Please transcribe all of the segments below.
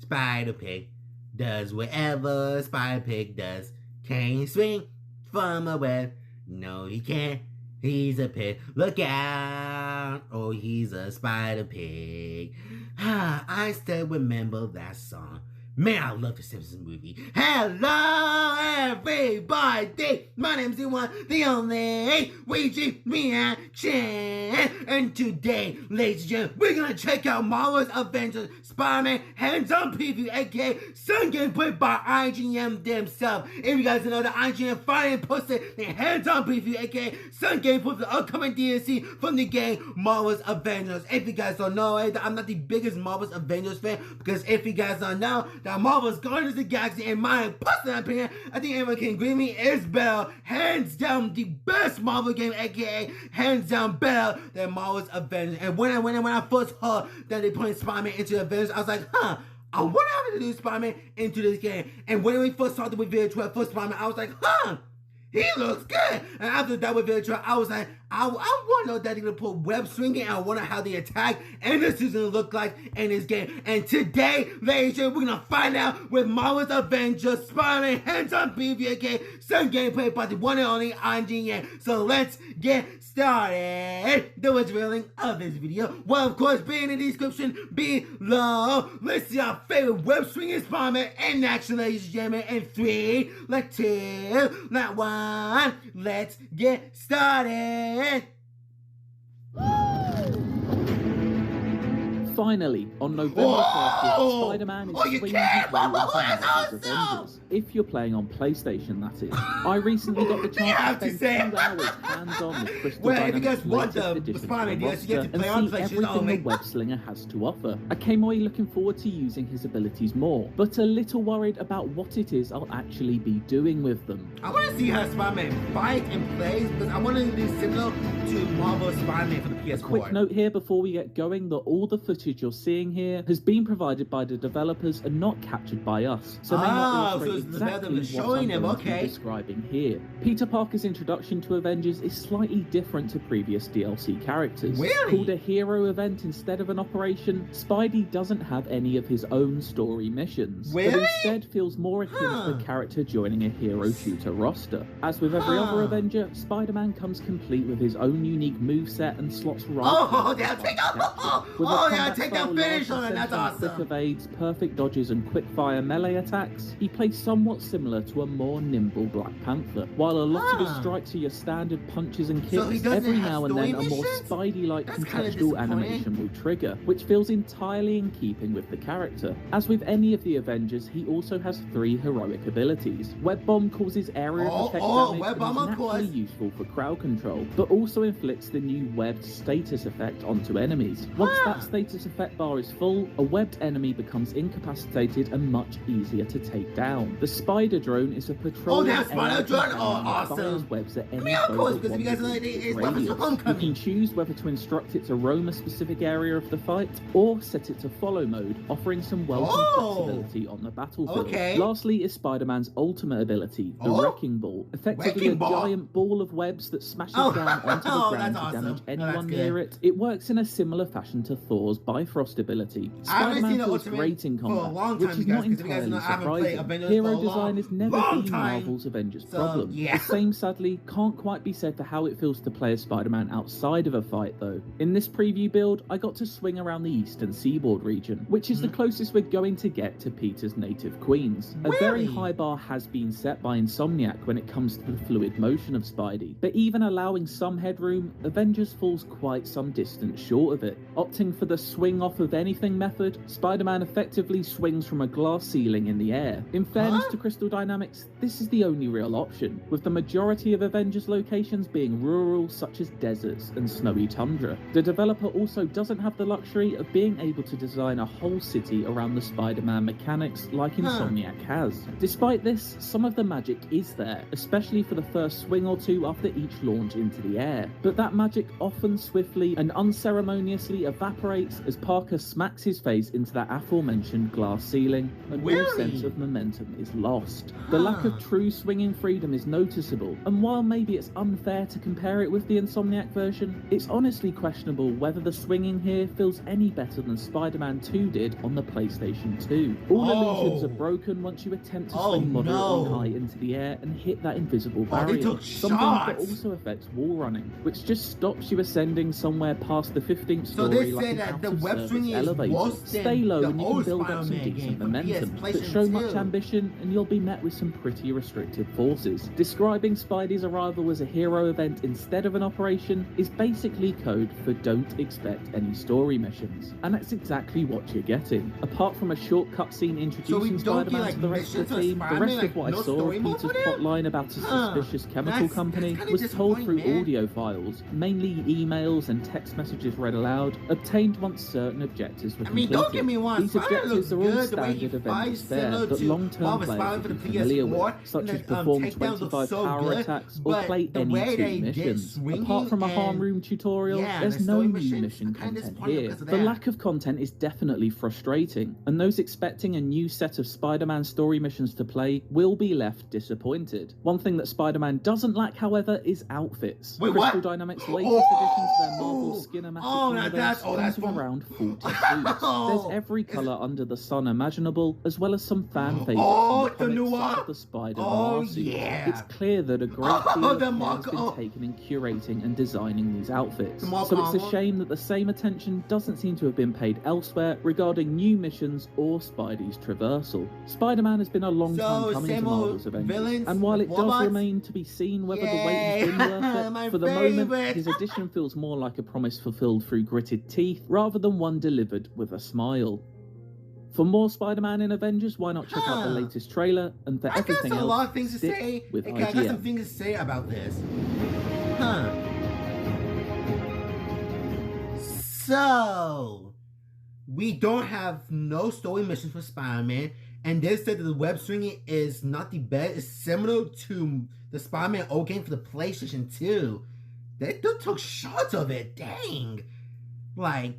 Spider-Pig does whatever Spider-Pig does. Can he swing from a web? No, he can't. He's a pig. Look out! Oh, he's a Spider-Pig. I still remember that song. Man, I love the Simpsons movie. Hello, everybody! My name's the one, the only Luigi Reaction. And today, ladies and gentlemen, we're gonna check out Marvel's Avengers Spider-Man hands-on preview, aka some gameplay by IGN themselves. If you guys know, the IGN finally posted the hands-on preview, aka some gameplay for the upcoming DLC from the game Marvel's Avengers. If you guys don't know, I'm not the biggest Marvel's Avengers fan, because if you guys don't know, that Marvel's Guardians of the Galaxy, in my personal opinion, I think everyone can agree with me, is better, hands down, the best Marvel game, aka hands down better than Marvel's Avengers. And when I first heard that they put Spider-Man into Avengers, I was like, I wonder how to do Spider-Man into this game. And when we first started with video 12 for Spider-Man, I was like, he looks good. And after that with video 12, I was like, I want to know that they're going to put web swinging, and I wonder how the attack and this is going to look like in this game. And today, ladies and gentlemen, we're going to find out with Marvel's Avengers Spider-Man hands-on preview, aka some gameplay by the one and only IGN. So let's get started. The revealing of this video will, of course, be in the description below. Let's see our favorite web swinging Spider-Man in action, ladies and gentlemen. In 3, 2, 1, let's get started. Finally, on November 30th, Spider-Man is swinging his way into Avengers. If you're playing on PlayStation, that is. I recently got the chance to spend 2 hours hands-on with Crystal Dynamics' latest edition of the roster and see everything the web slinger has to offer. I came away looking forward to using his abilities more, but a little worried about what it is I'll actually be doing with them. I want to see how Spider-Man fights and plays, because I want to do similar to Marvel Spider-Man for the PS4. A quick note here before we get going that all the footage you're seeing here has been provided by the developers and not captured by us, so may not illustrate exactly what I'm going to be describing here. Peter Parker's introduction to Avengers is slightly different to previous DLC characters. Really? Called a hero event instead of an operation, Spidey doesn't have any of his own story missions, but instead feels more akin to a character joining a hero shooter roster. As with every other Avenger, Spider-Man comes complete with his own unique moveset and slots right take that finish on it, that's awesome. Thick evades, perfect dodges and quick-fire melee attacks, he plays somewhat similar to a more nimble Black Panther. While a lot of his strikes are your standard punches and kicks, every now and then a more Spidey-like contextual animation will trigger, which feels entirely in keeping with the character. As with any of the Avengers, he also has 3 heroic abilities. Web Bomb causes area of effect damage and is naturally useful for crowd control, but also inflicts the new webbed status effect onto enemies. Once that status effect bar is full, a webbed enemy becomes incapacitated and much easier to take down. The Spider Drone is a patrol. Spider Drone! Awesome! Webs at any of course, because if you guys know you can choose whether to instruct it to roam a specific area of the fight, or set it to follow mode, offering some welcome flexibility on the battlefield. Lastly is Spider-Man's ultimate ability, the Wrecking Ball, effectively a giant ball of webs that smashes down onto the ground to damage anyone near it. It works in a similar fashion to Thor's Bifrost ability. Spider-Man feels great in combat, which is not entirely surprising. Hero design has never been Marvel's Avengers problem. The same, sadly, can't quite be said for how it feels to play as Spider-Man outside of a fight, though. In this preview build, I got to swing around the eastern seaboard region, which is the closest we're going to get to Peter's native Queens. A very high bar has been set by Insomniac when it comes to the fluid motion of Spidey, but even allowing some headroom, Avengers falls quite some distance short of it. Opting for the swing off of anything method, Spider-Man effectively swings from a glass ceiling in the air. In fairness to Crystal Dynamics, this is the only real option, with the majority of Avengers locations being rural, such as deserts and snowy tundra. The developer also doesn't have the luxury of being able to design a whole city around the Spider-Man mechanics like Insomniac has. Despite this, some of the magic is there, especially for the first swing or two after each launch into the air, but that magic often swiftly and unceremoniously evaporates as as Parker smacks his face into that aforementioned glass ceiling, and all sense of momentum is lost. The lack of true swinging freedom is noticeable, and while maybe it's unfair to compare it with the Insomniac version, it's honestly questionable whether the swinging here feels any better than Spider-Man 2 did on the PlayStation 2. All illusions are broken once you attempt to swing moderately high into the air and hit that invisible barrier, something that also affects wall running, which just stops you ascending somewhere past the 15th story like an out-of-service elevator. Stay low and you can build up some decent momentum, but show much ambition and you'll be met with some pretty restrictive forces. Describing Spidey's arrival as a hero event instead of an operation is basically code for don't expect any story missions, and that's exactly what you're getting. Apart from a short cutscene introducing Spider-Man to the rest of the team, the rest of what I saw of Peter's plotline about a suspicious chemical company was told through audio files, mainly emails and text messages read aloud, obtained once certain objectives were completed. Don't get me wrong, these objectives are all standard Avengers fare that long-term players will be familiar with, such as perform 25 power attacks or play any 2 missions. Apart from a harm room tutorial, there's no new mission content here. The lack of content is definitely frustrating, and those expecting a new set of Spider-Man story missions to play will be left disappointed. One thing that Spider-Man doesn't lack, however, is outfits. Crystal Dynamics' latest addition to their Marvel Skinematic universe comes with around 40 suits. There's every colour under the sun imaginable, as well as some fan favourites from the comics such as the Spider-Man suit. It's clear that a great deal of care has been taken in curating and designing these outfits, so it's a shame that the same attention doesn't seem to have been paid elsewhere regarding new missions or Spidey's traversal. Spider-Man has been a long time coming to Marvel's Avengers, and while it does remain to be seen whether the wait has been worth it, for the moment, his addition feels more like a promise fulfilled through gritted teeth rather than one delivered with a smile. For more Spider-Man in Avengers, why not check out the latest trailer? And for everything else, a lot of things to stick say. with I got some things to say about this. So, we don't have no story missions for Spider-Man, and they said that the web swinging is not the best. It's similar to the Spider-Man old game for the PlayStation 2. They took shots of it. Dang. Like,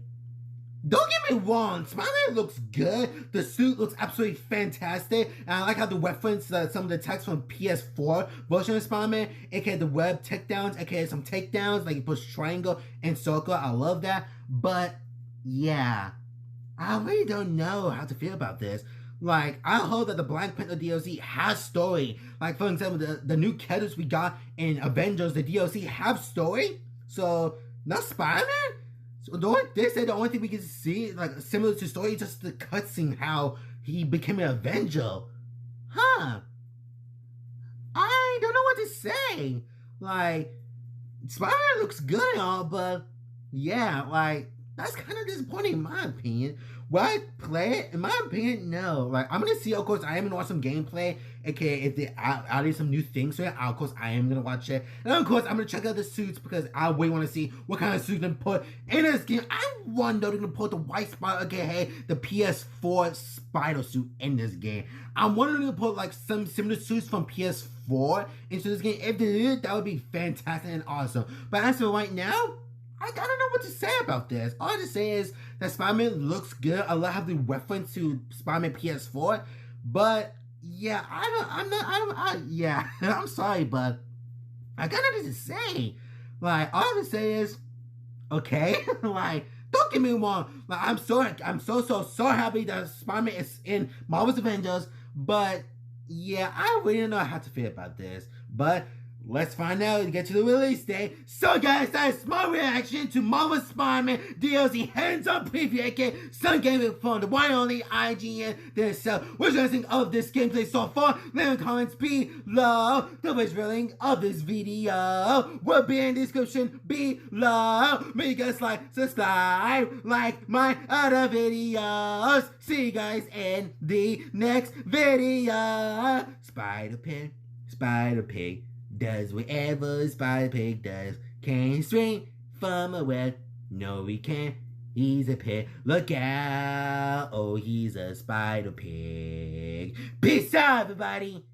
don't get me wrong, Spider-Man looks good. The suit looks absolutely fantastic. And I like how the reference some of the text from PS4 version of Spider-Man, aka the web takedowns, aka some takedowns, like you push triangle and circle. I love that. But, yeah, I really don't know how to feel about this. Like, I hope that the Black Panther DLC has story. Like, for example, the new characters we got in Avengers, the DLC have story. So, not Spider-Man? So they said the only thing we can see, like, similar to story, is just the cutscene, how he became an Avenger. I don't know what to say. Like, Spider-Man looks good and all, but, yeah, like, that's kind of disappointing in my opinion. Will I play it? In my opinion, no. Like, I'm gonna see, of course, I am gonna watch some gameplay, aka if they added some new things to it, of course, I am gonna watch it. And of course, I'm gonna check out the suits because I really wanna see what kind of suits they're gonna put in this game. I wonder they're gonna put the white spider, aka the PS4 spider suit in this game. I'm wondering if they're gonna put like some similar suits from PS4 into this game. If they did, that would be fantastic and awesome. But as for right now, I don't know what to say about this. All I have to say is that Spider-Man looks good. I love the reference to Spider-Man PS4. But, yeah, I'm sorry, but I got nothing to say. Like, all I have to say is, okay, like, don't get me wrong. Like, I'm so happy that Spider-Man is in Marvel's Avengers. But, yeah, I really don't know how to feel about this. But let's find out and get to the release date. So guys, that is my reaction to Marvel Spider-Man DLC hands-on preview, aka Sun Gaming from the one and only IGN themselves. What you guys think of this gameplay so far? Leave in the comments below. The best rating of this video will be in the description below. Make you guys like, subscribe, like my other videos. See you guys in the next video. Spider-Pig, Spider-Pig does whatever a Spider Pig does. Can't swing from a web. No, he can't. He's a pig. Look out. Oh, he's a Spider Pig. Peace out, everybody.